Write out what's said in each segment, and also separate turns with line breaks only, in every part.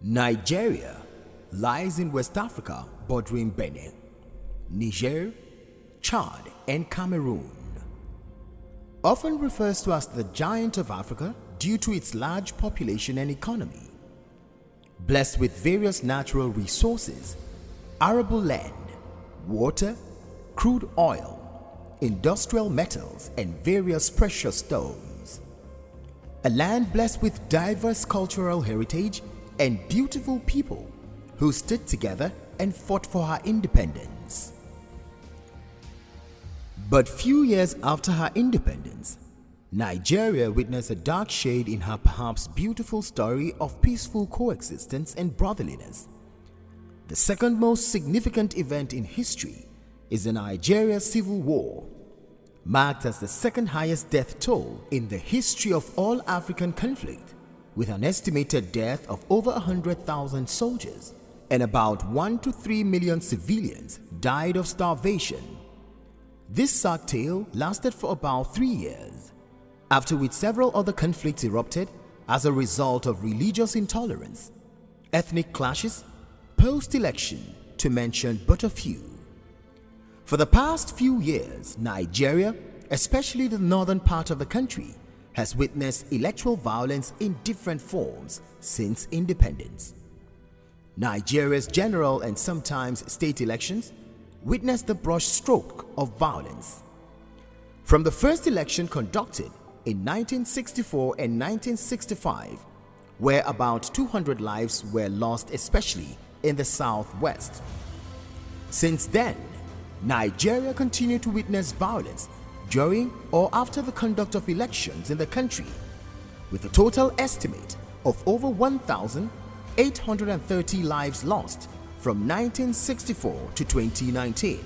Nigeria lies in West Africa bordering Benin, Niger, Chad and Cameroon. Often refers to as the giant of Africa due to its large population and economy. Blessed with various natural resources, arable land, water, crude oil, industrial metals and various precious stones. A land blessed with diverse cultural heritage and beautiful people who stood together and fought for her independence. But few years after her independence, Nigeria witnessed a dark shade in her perhaps beautiful story of peaceful coexistence and brotherliness. The second most significant event in history is the Nigeria Civil War, marked as the second highest death toll in the history of all African conflict, with an estimated death of over 100,000 soldiers and about 1 to 3 million civilians died of starvation. This sad tale lasted for about 3 years, after which several other conflicts erupted as a result of religious intolerance, ethnic clashes, post-election, to mention but a few. For the past few years, Nigeria, especially the northern part of the country, has witnessed electoral violence in different forms since independence. Nigeria's general and sometimes state elections witnessed the brushstroke of violence. From the first election conducted in 1964 and 1965, where about 200 lives were lost, especially in the southwest. Since then, Nigeria continued to witness violence during or after the conduct of elections in the country, with a total estimate of over 1,830 lives lost from 1964 to 2019,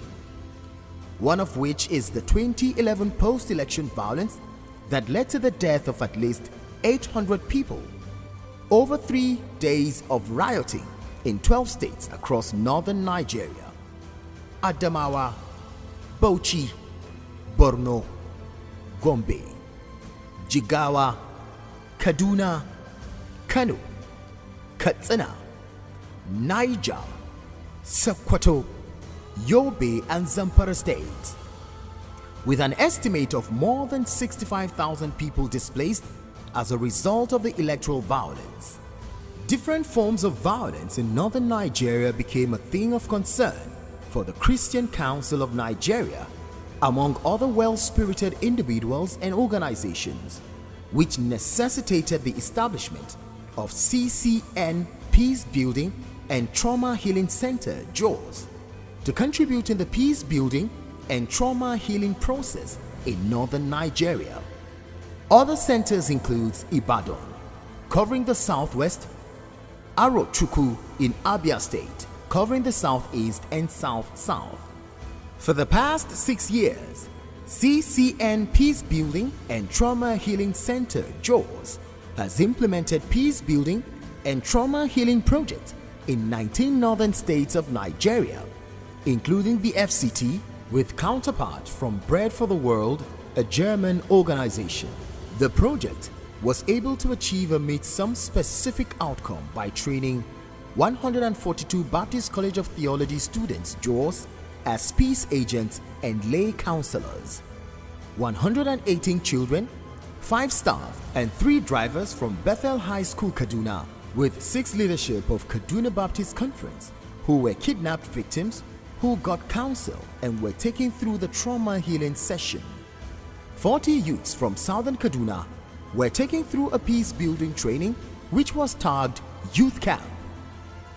one of which is the 2011 post-election violence that led to the death of at least 800 people, over 3 days of rioting in 12 states across northern Nigeria: Adamawa, Bauchi, Borno, Gombe, Jigawa, Kaduna, Kano, Katsina, Niger, Sokoto, Yobe and Zamfara states, with an estimate of more than 65,000 people displaced as a result of the electoral violence. Different forms of violence in northern Nigeria became a thing of concern for the Christian Council of Nigeria, among other well-spirited individuals and organizations, which necessitated the establishment of CCN Peace Building and Trauma Healing Center (JAWS) to contribute in the peace building and trauma healing process in northern Nigeria. Other centers include Ibadan, covering the southwest, Arochukwu in Abia State, covering the southeast and south-south. For the past 6 years, CCN Peace Building and Trauma Healing Center (JAWS) has implemented peace building and trauma healing projects in 19 northern states of Nigeria, including the FCT, with counterpart from Bread for the World, a German organization. The project was able to achieve amid some specific outcome by training 142 Baptist College of Theology students (JAWS) as peace agents and lay counselors, 118 children, 5 staff and 3 drivers from Bethel High School Kaduna, with 6 leadership of Kaduna Baptist Conference who were kidnapped victims who got counsel and were taken through the trauma healing session. 40 youths from southern Kaduna were taken through a peace building training which was tagged Youth Camp.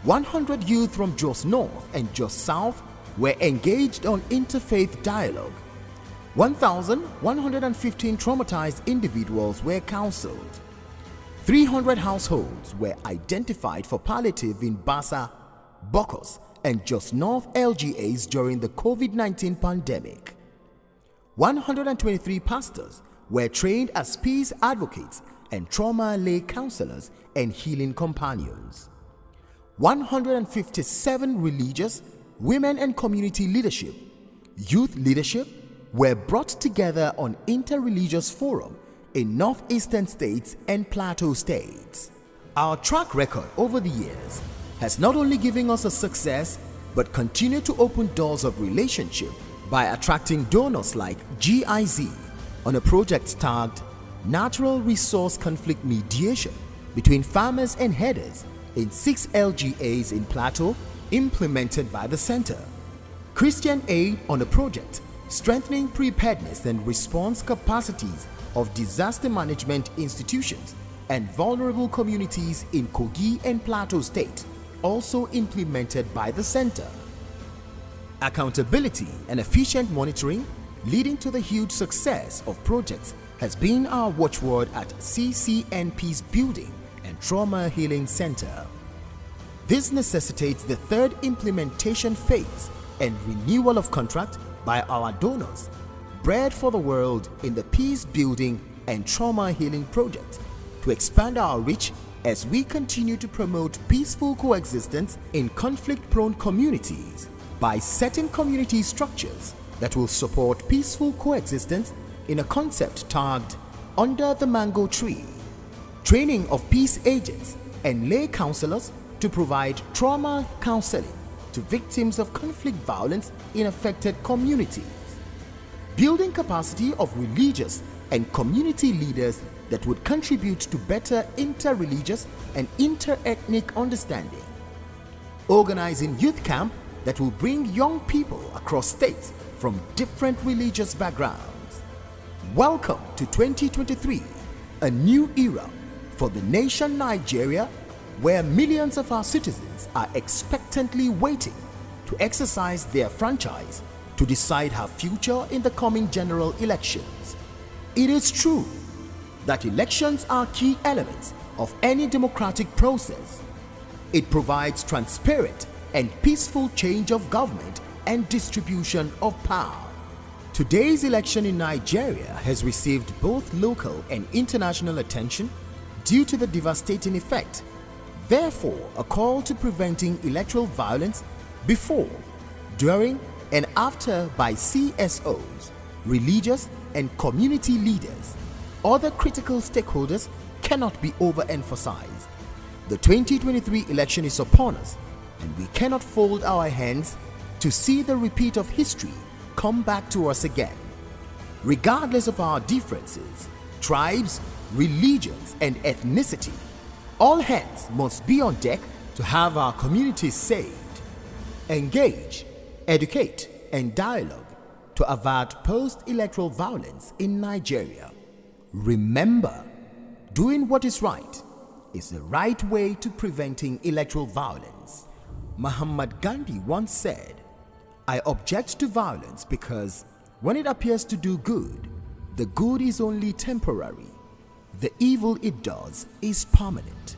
100 youth from Jos North and Jos South were engaged on interfaith dialogue. 1,115 traumatized individuals were counseled. 300 households were identified for palliative in Basa, Bokos and Jos North LGAs during the COVID-19 pandemic. 123 pastors were trained as peace advocates and trauma lay counselors and healing companions. 157 religious, women and community leadership, youth leadership were brought together on interreligious forum in northeastern states and plateau states. Our track record over the years has not only given us a success, but continued to open doors of relationship by attracting donors like GIZ on a project tagged Natural Resource Conflict Mediation between farmers and herders in 6 LGAs in Plateau implemented by the Center. Christian Aid on a project strengthening preparedness and response capacities of disaster management institutions and vulnerable communities in Kogi and Plateau State, also implemented by the Center. Accountability and efficient monitoring leading to the huge success of projects has been our watchword at CCNP's Building and Trauma Healing Center. This necessitates the third implementation phase and renewal of contract by our donors, Bread for the World in the Peace Building and Trauma Healing Project, to expand our reach as we continue to promote peaceful coexistence in conflict-prone communities by setting community structures that will support peaceful coexistence in a concept tagged Under the Mango Tree, training of peace agents and lay counselors to provide trauma counseling to victims of conflict violence in affected communities, building capacity of religious and community leaders that would contribute to better inter-religious and inter-ethnic understanding, organizing youth camp that will bring young people across states from different religious backgrounds. Welcome to 2023, a new era for the nation Nigeria, where millions of our citizens are expectantly waiting to exercise their franchise to decide her future in the coming general elections. It is true that elections are key elements of any democratic process. It provides transparent and peaceful change of government and distribution of power. Today's election in Nigeria has received both local and international attention due to the devastating effect. Therefore, a call to preventing electoral violence before, during, and after by CSOs, religious and community leaders, other critical stakeholders cannot be overemphasized. The 2023 election is upon us, and we cannot fold our hands to see the repeat of history come back to us again. Regardless of our differences, tribes, religions, and ethnicity, all hands must be on deck to have our communities saved. Engage, educate, and dialogue to avert post-electoral violence in Nigeria. Remember, doing what is right is the right way to preventing electoral violence. Mahatma Gandhi once said, "I object to violence because when it appears to do good, the good is only temporary. The evil it does is permanent."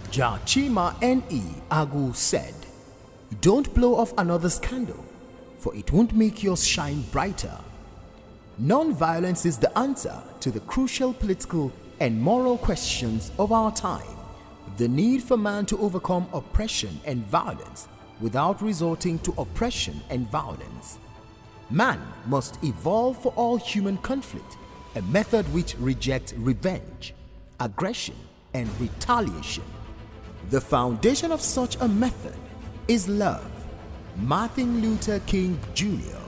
Jachima N.E. Agu said, "Don't blow off another's candle, for it won't make yours shine brighter." Non-violence is the answer to the crucial political and moral questions of our time. The need for man to overcome oppression and violence without resorting to oppression and violence. Man must evolve for all human conflict, a method which rejects revenge, aggression, and retaliation. The foundation of such a method is love. Martin Luther King Jr.